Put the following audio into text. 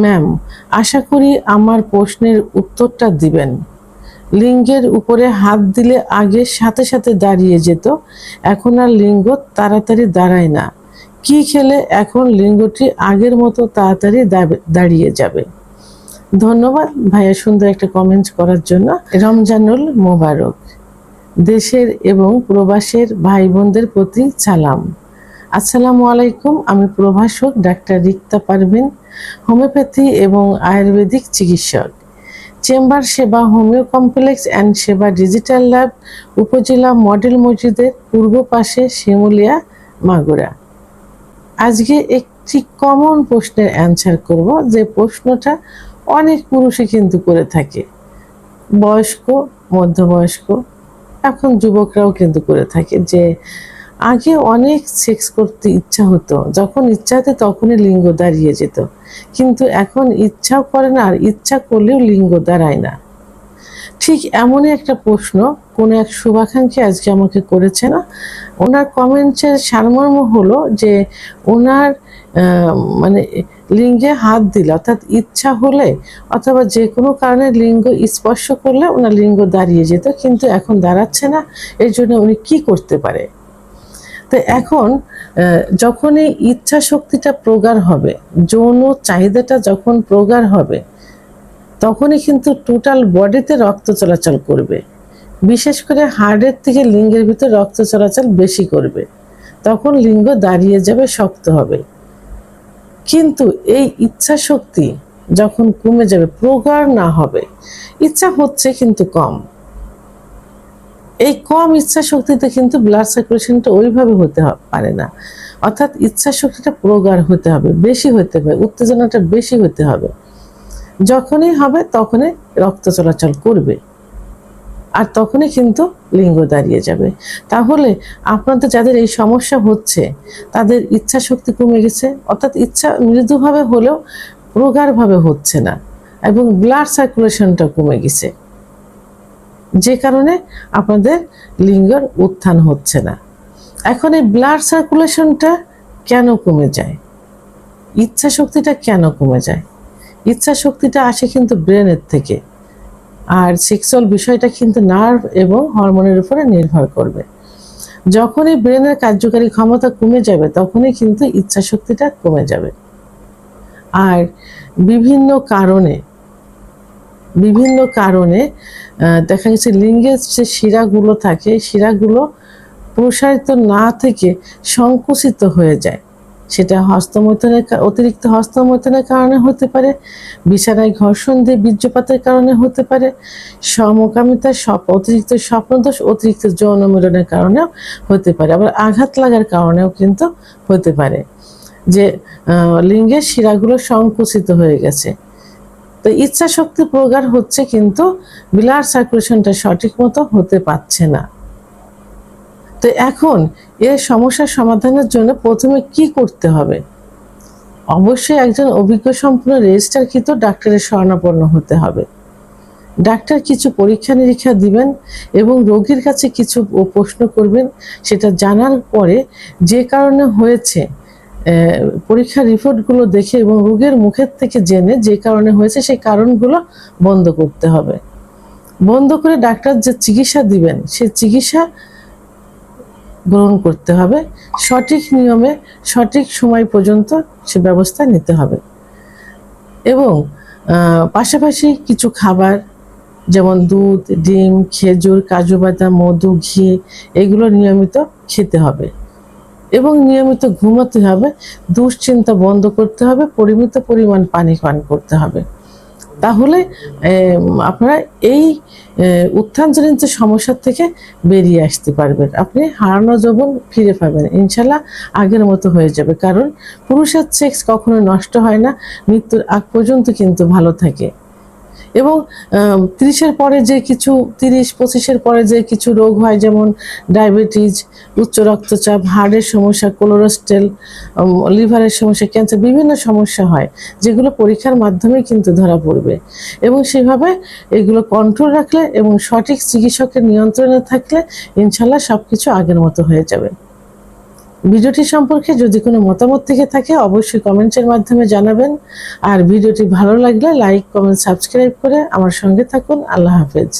Ma'am, আশা করি আমার প্রশ্নের উত্তরটা দিবেন। লিঙ্গের উপরে হাত দিলে আগে সাথে সাথে দাঁড়িয়ে যেত, এখন আর লিঙ্গ তাড়াতাড়ি দাঁড়ায় না। কি খেলে এখন লিঙ্গটি আগের মতো তাড়াতাড়ি দাঁড়িয়ে যাবে? ধন্যবাদ ভাইয়া সুন্দর একটা কমেন্ট করার জন্য। রমজানুল মোবারক। দেশের এবং প্রবাসের ভাই বোনদের প্রতি সালাম। আসসালামু আলাইকুম। আমি প্রভাষক ডাক্তার রিক্তা পারভিন, হোমিওপ্যাথি এবং আয়ুর্বেদিক চিকিৎসক। চেম্বার সেবা হোমিও কমপ্লেক্স অ্যান্ড সেবা ডিজিটাল ল্যাব, উপজেলা মডেল মসজিদের পূর্ব পাশে, শিমুলিয়া, মাগুরা। আজকে একটি কমন প্রশ্নের অ্যান্সার করব, যে প্রশ্নটা অনেক পুরুষই কিন্তু করে থাকে, বয়স্ক, মধ্যবয়স্ক, এখন যুবকরাও কিন্তু করে থাকে, যে আগে অনেক সেক্স করতে ইচ্ছা হতো, যখন ইচ্ছা হতো তখনই লিঙ্গ দাঁড়িয়ে যেত, কিন্তু এখন ইচ্ছাও করে না, আর ইচ্ছা করলেও লিঙ্গ দাঁড়ায় না। ঠিক এমনই একটা প্রশ্ন কোন এক শুভাকাঙ্ক্ষী আজকে আমাকে করেছে না। ওনার কমেন্টের সারমর্ম হলো যে ওনার মানে লিঙ্গে হাত দিলে, অর্থাৎ ইচ্ছা হলে অথবা যে কোনো কারণে লিঙ্গ স্পর্শ করলে ওনার লিঙ্গ দাঁড়িয়ে যেত, কিন্তু এখন দাঁড়াচ্ছে না। এর জন্য উনি কি করতে পারে? তো এখন যখনই ইচ্ছা শক্তিটা প্রগাঢ় হবে, যৌন চাহিদাটা যখন প্রগাঢ় হবে, তখনই কিন্তু টোটাল বডিতে রক্ত চলাচল করবে, বিশেষ করে হার্টের থেকে লিঙ্গের ভিতর রক্ত চলাচল বেশি করবে, তখন লিঙ্গ দাঁড়িয়ে যাবে, শক্ত হবে। কিন্তু এই ইচ্ছা শক্তি যখন কমে যাবে, প্রগাঢ় না হবে, ইচ্ছা হচ্ছে কিন্তু কম, এই কম ইচ্ছা শক্তিতে কিন্তু ব্লাড সার্কুলেশনটা ওইভাবে হতে পারে না। অর্থাৎ ইচ্ছা শক্তিটা প্রগাঢ় হতে হবে, বেশি হতে হবে, উত্তেজনাটা বেশি হতে হবে। যখনই হবে তখনই রক্ত চলাচল করবে, আর তখনই কিন্তু লিঙ্গ দাঁড়িয়ে যাবে। তাহলে আপনাদের যাদের এই সমস্যা হচ্ছে, তাদের ইচ্ছা শক্তি কমে গেছে, অর্থাৎ ইচ্ছা মৃদুভাবে হলেও প্রগাঢ়ভাবে হচ্ছে না, এবং ব্লাড সার্কুলেশনটা কমে গেছে, যে কারণে আপনাদের লিঙ্গের উত্থান হচ্ছে না। এখন এই ব্লাড সার্কুলেশনটা কেন কমে যায়, ইচ্ছা শক্তিটা কেন কমে যায়? ইচ্ছা শক্তিটা আসে কিন্তু ব্রেনের থেকে, আর সেক্সুয়াল বিষয়টা কিন্তু নার্ভ এবং হরমোনের উপরে নির্ভর করবে। যখনই ব্রেনের কার্যকারী ক্ষমতা কমে যাবে, তখনই কিন্তু ইচ্ছা শক্তিটা কমে যাবে। আর বিভিন্ন কারণে দেখা গেছে লিঙ্গের যে শিরাগুলো থাকে, শিরাগুলো প্রসারিত না থেকে সংকুচিত হয়ে যায়। সেটা অতিরিক্ত হস্তমৈথুনের কারণে হতে পারে, বিছানায় ঘর্ষণ দিয়ে বীর্যপাতের কারণে হতে পারে, সমকামিতার অতিরিক্ত স্বপ্নদোষ, অতিরিক্ত যৌন মিলনের কারণেও হতে পারে, আবার আঘাত লাগার কারণেও কিন্তু হতে পারে, যে লিঙ্গের শিরাগুলো সংকুচিত হয়ে গেছে। তো ইচ্ছা শক্তি প্রগাঢ় হচ্ছে, কিন্তু ব্লাড সার্কুলেশনটা সঠিক মতো হতে পারছে না। তো এখন এর সমস্যার সমাধানের জন্য প্রথমে কি করতে হবে? অবশ্যই একজন অভিজ্ঞ সম্পন্ন রেজিস্টারকৃত ডাক্তারের শরণাপন্ন হতে হবে। ডাক্তার কিছু পরীক্ষা নিরীক্ষা দিবেন এবং রোগীর কাছে কিছু প্রশ্ন করবেন। সেটা জানার পরে যে কারণে হয়েছে, পরীক্ষার রিপোর্টগুলো দেখে এবং রোগীর মুখের থেকে জেনে যে কারণে হয়েছে সেই কারণগুলো বন্ধ করতে হবে। বন্ধ করে ডাক্তার যে চিকিৎসা দিবেন, সে চিকিৎসা গ্রহণ করতে হবে, সঠিক নিয়মে সঠিক সময় পর্যন্ত সে ব্যবস্থা নিতে হবে। এবং পাশাপাশি কিছু খাবার, যেমন দুধ, ডিম, খেজুর, কাজু বাদাম, মধু, ঘি, এগুলো নিয়মিত খেতে হবে এবং নিয়মিত ঘুমাতে হবে। দুশ্চিন্তা বন্ধ করতে হবে, পরিমিত পরিমাণ পানি পান করতে হবে। তাহলে আপনারা এই উত্থানজনিত সমস্যার থেকে বেরিয়ে আসতে পারবেন। আপনি হারানো যৌবন ফিরে পাবেন, ইনশাল্লাহ আগের মতো হয়ে যাবে। কারণ পুরুষের সেক্স কখনো নষ্ট হয় না, মৃত্যুর আগ পর্যন্ত কিন্তু ভালো থাকে। এবং 30-এর পরে যে কিছু 30-25-এর পরে যে কিছু রোগ হয়, যেমন ডায়াবেটিস, উচ্চ রক্তচাপ, হার্টের সমস্যা, কোলেস্টেরল, লিভারের সমস্যা, ক্যান্সার, বিভিন্ন সমস্যা হয়, যেগুলো পরীক্ষার মাধ্যমে কিন্তু ধরা পড়বে। এবং সেভাবে এগুলো কন্ট্রোল রাখলে এবং সঠিক চিকিৎসকের নিয়ন্ত্রণে থাকলে ইনশাল্লাহ সব কিছু আগের মতো হয়ে যাবে। ভিডিওটি সম্পর্কে যদি কোনো মতামত থেকে থাকে অবশ্যই কমেন্টের মাধ্যমে জানাবেন। আর ভিডিওটি ভালো লাগলে লাইক, কমেন্ট, সাবস্ক্রাইব করে আমার সঙ্গে থাকুন। আল্লাহ হাফেজ।